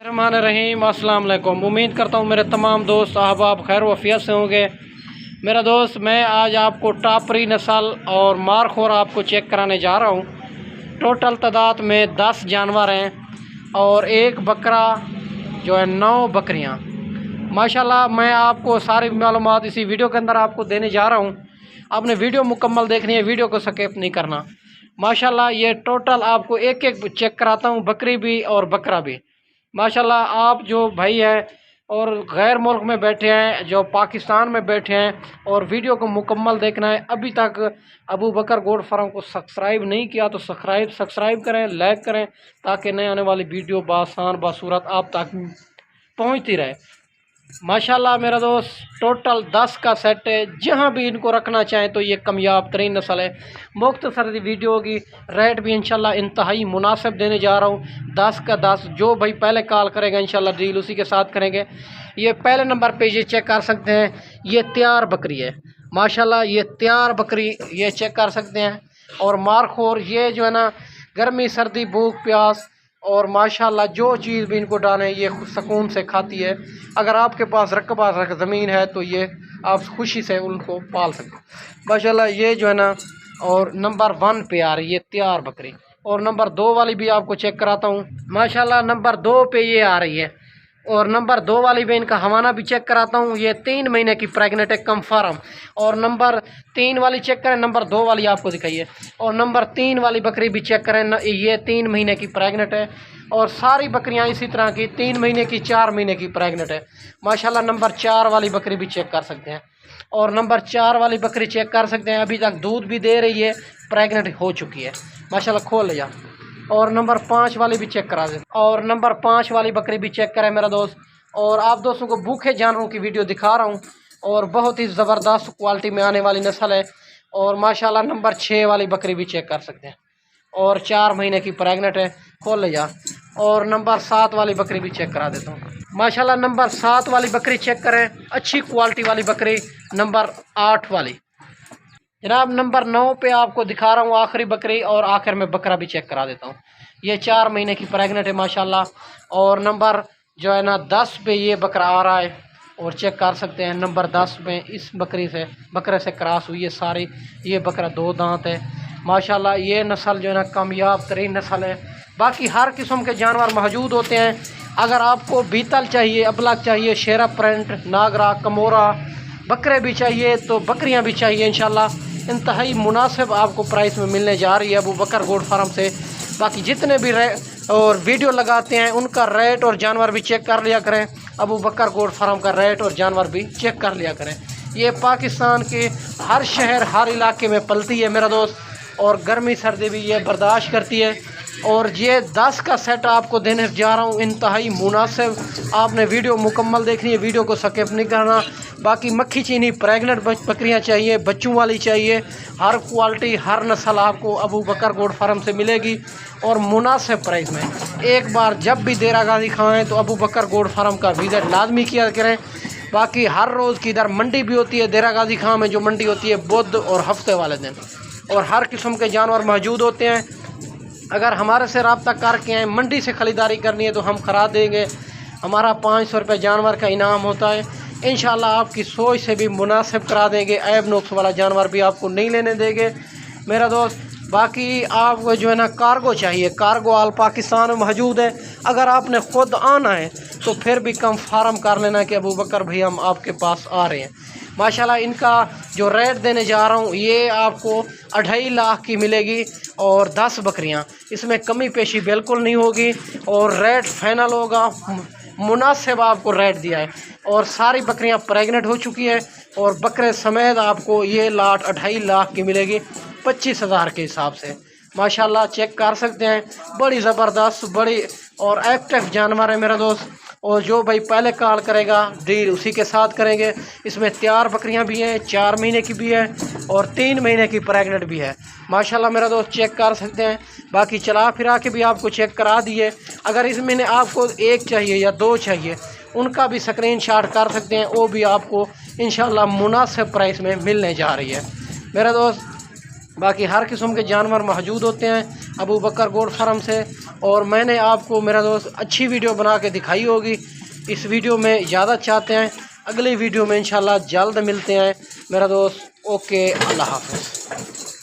रहमान रहीम। अस्सलाम वालेकुम। उम्मीद करता हूँ मेरे तमाम दोस्त अहबाब खैर वफ़ियत से होंगे। मेरा दोस्त, मैं आज आपको टापरी नस्ल और मारखोर आपको चेक कराने जा रहा हूँ। टोटल तादाद में 10 जानवर हैं और एक बकरा जो है 9 बकरियाँ। माशाल्लाह मैं आपको सारी मालूमात इसी वीडियो के अंदर आपको देने जा रहा हूँ। आपने वीडियो मुकम्मल देखनी है, वीडियो को स्किप नहीं करना। माशाल्लाह ये टोटल आपको एक एक चेक कराता हूँ, बकरी भी और बकरा भी। माशाल्लाह आप जो भाई हैं और गैर मुल्क में बैठे हैं, जो पाकिस्तान में बैठे हैं और वीडियो को मुकम्मल देखना है, अभी तक अबू बकर गोट फार्म को सब्सक्राइब नहीं किया तो सब्सक्राइब करें, लाइक करें, ताकि नए आने वाली वीडियो बासान बासूरत आप तक पहुंचती रहे। माशाल्लाह मेरा दोस्त, टोटल 10 का सेट है। जहां भी इनको रखना चाहें तो ये कामयाब तरीन नस्ल है। मुख्तसर वीडियो की रेट भी इंशाल्लाह इंतहाई मुनासिब देने जा रहा हूँ। 10 का 10 जो भाई पहले कॉल करेगा इंशाल्लाह डील उसी के साथ करेंगे। ये पहले नंबर पे ये चेक कर सकते हैं, ये तैयार बकरी है। माशाल्लाह ये तैयार बकरी ये चेक कर सकते हैं। और मारखोर ये जो है ना, गर्मी सर्दी भूख प्यास और माशाल्लाह जो चीज़ भी इनको डालें ये सुकून से खाती है। अगर आपके पास रकबा ज़मीन है तो ये आप खुशी से उनको पाल सकते हैं। माशाल्लाह ये जो है ना, और नंबर 1 पे आ रही है तैयार बकरी। और नंबर 2 वाली भी आपको चेक कराता हूँ। माशाल्लाह नंबर 2 पे ये आ रही है। और नंबर 2 वाली भी इनका हवाना भी चेक कराता हूँ। ये 3 महीने की प्रेग्नेंट है कंफर्म। और नंबर 3 वाली चेक करें, नंबर 2 वाली आपको दिखाइए। और नंबर 3 वाली बकरी भी चेक करें, ये 3 महीने की प्रेग्नेंट है। और सारी बकरियां इसी तरह की 3 महीने की 4 महीने की प्रेग्नेंट है। माशाल्लाह नंबर 4 वाली बकरी भी चेक कर सकते हैं। और नंबर 4 वाली बकरी चेक कर सकते हैं, अभी तक दूध भी दे रही है, प्रेग्नेंट हो चुकी है। माशाल्लाह खोल ले जा। और नंबर 5 वाली भी चेक करा दें। और नंबर 5 वाली बकरी भी चेक करें मेरा दोस्त। और आप दोस्तों को भूखे जानवरों की वीडियो दिखा रहा हूँ और बहुत ही ज़बरदस्त क्वालिटी में आने वाली नस्ल है। और माशाल्लाह नंबर 6 वाली बकरी भी चेक कर सकते हैं और 4 महीने की प्रेग्नेंट है। खोल ले जा। और नंबर 7 वाली बकरी भी चेक करा देता हूँ। माशाल्लाह नंबर 7 वाली बकरी चेक करें, अच्छी क्वालिटी वाली बकरी। नंबर 8 वाली जनाब। नंबर 9 पे आपको दिखा रहा हूँ आखिरी बकरी, और आखिर में बकरा भी चेक करा देता हूँ। ये 4 महीने की प्रेग्नेंट है माशाल्लाह। और नंबर जो है ना 10 पे ये बकरा आ रहा है और चेक कर सकते हैं। नंबर 10 में इस बकरे से क्रॉस हुई है सारी। ये बकरा 2 दांत है माशाल्लाह। ये नस्ल जो है ना कामयाब तरीन नस्ल है। बाकी हर किस्म के जानवर मौजूद होते हैं। अगर आपको बीतल चाहिए, अबलग चाहिए, शेरा प्रिंट, नागरा, कमोरा, बकरे भी चाहिए तो बकरियां भी चाहिए, इंशाल्लाह इंतहाई मुनासिब आपको प्राइस में मिलने जा रही है अबू बकर गोट फार्म से। बाकी जितने भी और वीडियो लगाते हैं उनका रेट और जानवर भी चेक कर लिया करें। अबू बकर गोट फार्म का रेट और जानवर भी चेक कर लिया करें। ये पाकिस्तान के हर शहर हर इलाके में पलती है मेरा दोस्त, और गर्मी सर्दी भी ये बर्दाश्त करती है। और ये 10 का सेट आपको देने जा रहा हूँ इंतहाई मुनासिब। आपने वीडियो मुकम्मल देखनी है, वीडियो को स्किप नहीं करना। बाकी मक्खी चीनी प्रेग्नेंट बकरियाँ चाहिए, बच्चों वाली चाहिए, हर क्वालिटी हर नस्ल आपको अबू बकर गोट फार्म से मिलेगी और मुनासिब प्राइस में। एक बार जब भी देरा गाजी खाएँ तो अबू बकर गोट फार्म का विज़िट लाजमी किया करें। बाकी हर रोज़ की इधर मंडी भी होती है, देरा गाजी खां में जो मंडी होती है बुध और हफ्ते वाले दिन, और हर किस्म के जानवर मौजूद होते हैं। अगर हमारे से रब्ता करके आए, मंडी से ख़रीदारी करनी है तो हम करा देंगे। हमारा 500 रुपये जानवर का इनाम होता है। इंशाल्लाह आपकी सोच से भी मुनासिब करा देंगे। ऐब नुक्स वाला जानवर भी आपको नहीं लेने देंगे मेरा दोस्त। बाकी आपको जो है ना कार्गो चाहिए, कार्गो आल पाकिस्तान में मौजूद है। अगर आपने ख़ुद आना है तो फिर भी कम फार्म कर लेना कि अबू बकर भाई हम आपके पास आ रहे हैं। माशाल्लाह इनका जो रेट देने जा रहा हूँ ये आपको 2.5 लाख की मिलेगी और 10 बकरियाँ, इसमें कमी पेशी बिल्कुल नहीं होगी और रेट फाइनल होगा। मुनासिब आपको रेट दिया है और सारी बकरियां प्रेग्नेंट हो चुकी है। और बकरे समेत आपको ये लाट 2.5 लाख की मिलेगी 25,000 के हिसाब से। माशाल्लाह चेक कर सकते हैं, बड़ी ज़बरदस्त बड़ी और एक्टिव जानवर है मेरा दोस्त। और जो भाई पहले कॉल करेगा डील उसी के साथ करेंगे। इसमें तैयार बकरियां भी हैं, 4 महीने की भी है और 3 महीने की प्रेग्नेंट भी है। माशाल्लाह मेरा दोस्त चेक कर सकते हैं। बाकी चला फिरा के भी आपको चेक करा दिए। अगर इस महीने आपको 1 चाहिए या 2 चाहिए उनका भी स्क्रीनशॉट कर सकते हैं, वो भी आपको इंशाल्लाह मुनासिब प्राइस में मिलने जा रही है मेरा दोस्त। बाकी हर किस्म के जानवर मौजूद होते हैं अबू बकर गोट फार्म से। और मैंने आपको मेरा दोस्त अच्छी वीडियो बना के दिखाई होगी। इस वीडियो में इजाज़त चाहते हैं, अगली वीडियो में इंशाल्लाह जल्द मिलते हैं मेरा दोस्त। ओके, अल्लाह हाफ़िज़।